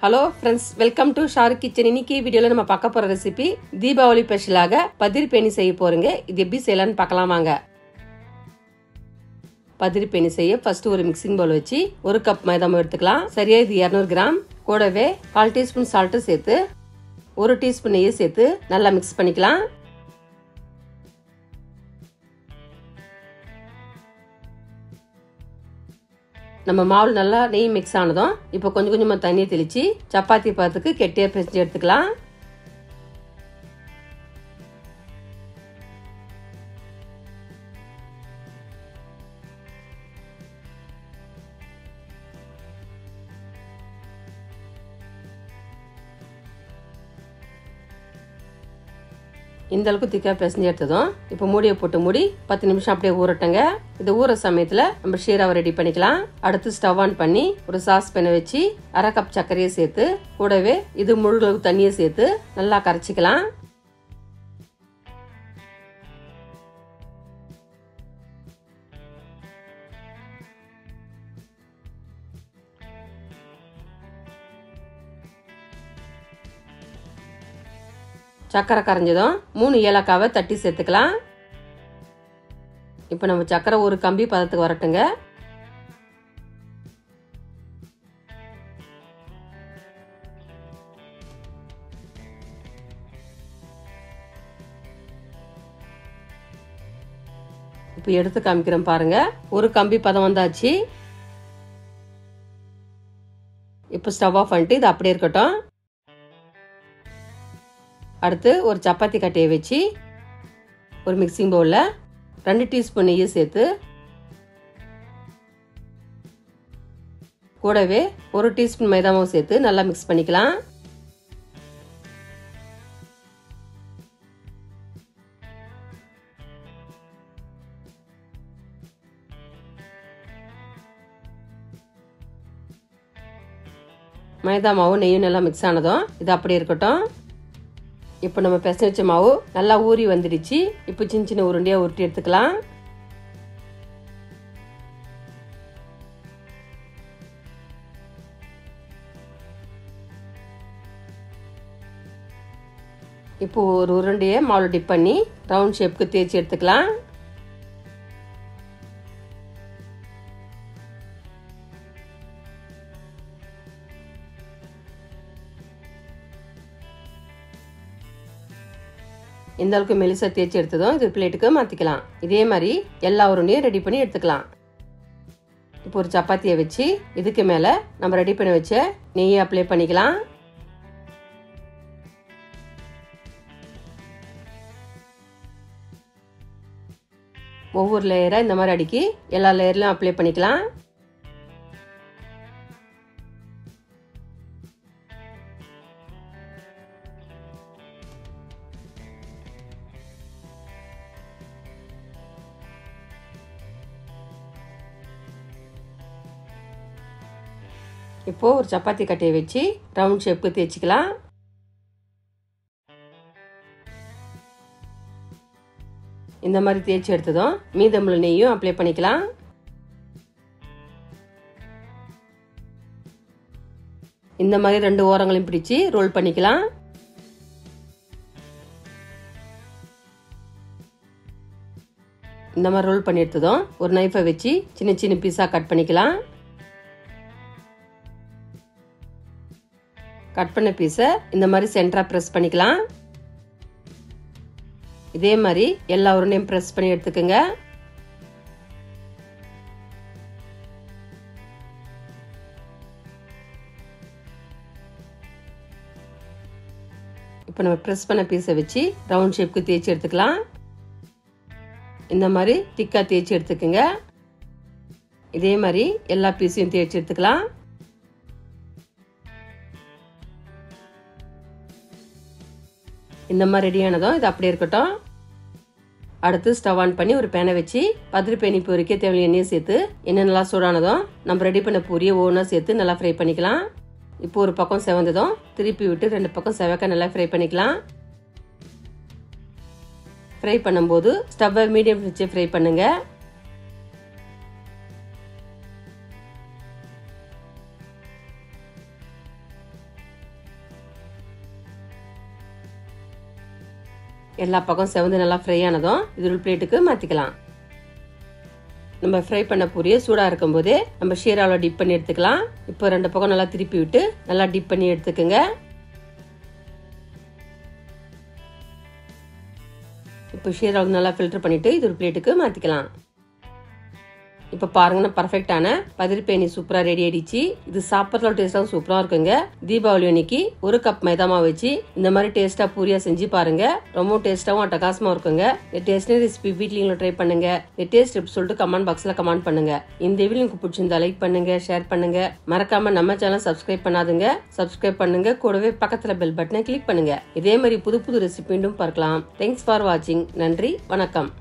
Hello friends, welcome to Shahrukh kitchen. இன்னைக்கு வீடியோல நம்ம பார்க்க போற ரெசிபி தீபாவளி ஸ்பெஷலாக பதிரி பேணி செய்ய போறீங்க. இது எப்படி செய்யலாம்னு பார்க்கலாம் வாங்க. பதிரி பேணி செய்ய ஃபர்ஸ்ட் ஒரு மிக்சிங் பவுல் வச்சு 1 கப் மைதா மாவு எடுத்துக்கலாம். சரியா இது 200 கிராம். கூடவே 1/4 டீஸ்பூன் சால்ட் சேர்த்து 1 டீஸ்பூன் நெய்யை சேர்த்து நல்லா மிக்ஸ் பண்ணிக்கலாம். நம்ம மாவு நல்லா நெய் மிக்ஸ் ஆனதும் இப்போ கொஞ்சம் கொஞ்சமா தண்ணியை தெளிச்சு சப்பாத்தி பதத்துக்கு கெட்டியா பிசைஞ்சு எடுத்துக்கலாம். இந்த அளவுக்கு திக்கா பிசைஞ்சு எடுத்ததும் இப்போ மூடியை போட்டு மூடி 10 நிமிஷம் அப்படியே ஊறட்டுங்க. இந்த ஊற சமயத்துல நம்ம ஷீராவை ரெடி பண்ணிக்கலாம். அடுத்து ஸ்டவ் ஆன் பண்ணி ஒரு சாஸ் பேனை வச்சு 1/2 கப் சர்க்கரையை சேர்த்து கூடவே இது முழு அளவு தண்ணியை சேர்த்து நல்லா கரைச்சிக்கலாம். சக்கரை கரைஞ்சதும் 3 ஏலக்காவை தட்டி சேர்த்துக்கலாம். இப்போ நம்ம சக்கரை ஒரு கம்பி பதத்துக்கு வரட்டுங்க. இப்போ எடுத்து காமிக்கிறேன் பாருங்க. ஒரு கம்பி பதம் வந்தாச்சு. இப்போ ஸ்டவ் ஆஃப் பண்ணிட்டு இது அப்படியே இருக்கட்டும். அடுத்து ஒரு சப்பாத்தி கட்டையை வச்சு ஒரு மிக்சிங் பவுல்ல 2 டீஸ்பூன் நெய்யை சேர்த்து கூடவே 1 டீஸ்பூன் மைதா மாவு சேர்த்து நல்லா மிக்ஸ் பண்ணிக்கலாம். மைதா மாவு நெய்யும் நல்லா மிக்ஸ் ஆனதும் இது அப்படியே இருக்கட்டும். இப்போ நம்ம பிசைஞ்சு வச்ச மாவு நல்லா ஊறி வந்துடுச்சு. இப்போ சின்ன சின்ன உருண்டையா உருட்டி எடுத்துக்கலாம். இப்போ ஒரு உருண்டையை மாவுல டிப் பண்ணி ரவுண்ட் ஷேப்க்கு தேய்ச்சி எடுத்துக்கலாம். இந்த அளவுக்கு மெலிசா தேய்ச்சி எடுத்ததும் இது பிளேட்டுக்கு மாத்திக்கலாம். இதே மாதிரி எல்லா உருண்டையும் ரெடி பண்ணி எடுத்துக்கலாம். இப்போ ஒரு சப்பாத்தியை வச்சு இதுக்கு மேல நம்ம ரெடி பண்ணி வச்ச நெய்யை அப்ளை பண்ணிக்கலாம். ஒவ்வொரு லேயரா இந்த மாதிரி அடுக்கி எல்லா லேயர்லயும் அப்ளை பண்ணிக்கலாம். இப்போ ஒரு சப்பாத்தி கட்டையை வச்சு ரவுண்ட் ஷேப்க்கு தேய்ச்சிக்கலாம். இந்த மாதிரி தேய்ச்சி எடுத்ததும் மீதமுள்ள நெய்யும் அப்ளை பண்ணிக்கலாம். இந்த மாதிரி 2 ஓரங்களையும் பிடிச்சு ரோல் பண்ணிக்கலாம். இந்த மாதிரி ரோல் பண்ணி எடுத்ததும் ஒரு நைஃபை வச்சு சின்ன சின்ன பீஸா கட் பண்ணிக்கலாம். கட் பண்ண பீஸை இந்த மாதிரி சென்டரா பிரஸ் பண்ணிக்கலாம். இதே மாதிரி எல்லா உருண்டையும் பிரஸ் பண்ணி எடுத்துக்கோங்க. இப்போ நம்ம பிரஸ் பண்ண பீஸை வச்சு ரவுண்ட் ஷேப்க்கு தேய்ச்சி எடுத்துக்கலாம். இந்த மாதிரி திக்கா தேய்ச்சி எடுத்துக்கோங்க. இதே மாதிரி எல்லா பீஸையும் தேய்ச்சி எடுத்துக்கலாம். இந்த மாதிரி ரெடியானதும் இது அப்படியே இருக்கட்டும். அடுத்து ஸ்டவ் ஆன் பண்ணி ஒரு பேனை வச்சு பதிரி பேணி பொரிக்க தேவையான எண்ணெயை சேர்த்து எண்ணெய் நல்லா சூடானதும் நம்ம ரெடி பண்ண பூரியை ஒவ்வொன்றா சேர்த்து நல்லா ஃப்ரை பண்ணிக்கலாம். இப்போ ஒரு பக்கம் செவந்ததும் திருப்பி விட்டு 2 பக்கம் செவக்க நல்லா ஃப்ரை பண்ணிக்கலாம். ஃப்ரை பண்ணும்போது ஸ்டவ்வை மீடியம் வச்சு ஃப்ரை பண்ணுங்க. எல்லா பக்கம் செவந்து நல்லா ஃப்ரை ஆனதும் இது ஒரு பிளேட்டுக்கு மாத்திக்கலாம். நம்ம ஃப்ரை பண்ண பூரியை சூடா இருக்கும் போதே நம்ம ஷீராவில் டிப் பண்ணி எடுத்துக்கலாம். இப்போ 2 பக்கம் நல்லா திருப்பி விட்டு நல்லா டிப் பண்ணி எடுத்துக்கோங்க. இப்போ ஷீராவில் நல்லா ஃபில்டர் பண்ணிட்டு இது ஒரு பிளேட்டுக்கு மாத்திக்கலாம். இப்போ பாருங்கன்னா பர்ஃபெக்டான பதிரிப்பேணி சூப்பரா ரெடி ஆயிடுச்சு. இது சாப்பிட்ற டேஸ்டாவும் சூப்பரா இருக்குங்க. தீபாவளி அன்னைக்கு 1 கப் மைதா மாவு வச்சு இந்த மாதிரி டேஸ்டா பூரியா செஞ்சு பாருங்க. ரொம்ப டேஸ்டாவும் அட்டகாசமா இருக்குங்க. இந்த டேஸ்டி ரெசிபி வீட்ல ட்ரை பண்ணுங்க. இந்த டேஸ்ட் எப்படி சொல்லிட்டு கமெண்ட் பாக்ஸ்ல கமெண்ட் பண்ணுங்க. இந்த வீடியோ உங்களுக்கு பிடிச்சிருந்தா லைக் பண்ணுங்க, ஷேர் பண்ணுங்க. மறக்காம நம்ம சேனல் சப்ஸ்கிரைப் பண்ணாதுங்க, சப்ஸ்கிரைப் பண்ணுங்க. கூடவே பக்கத்துல பெல் பட்டனை கிளிக் பண்ணுங்க. இதே மாதிரி புது புது ரெசிபி மீண்டும் பார்க்கலாம். தேங்க்ஸ் ஃபார் வாட்சிங். நன்றி, வணக்கம்.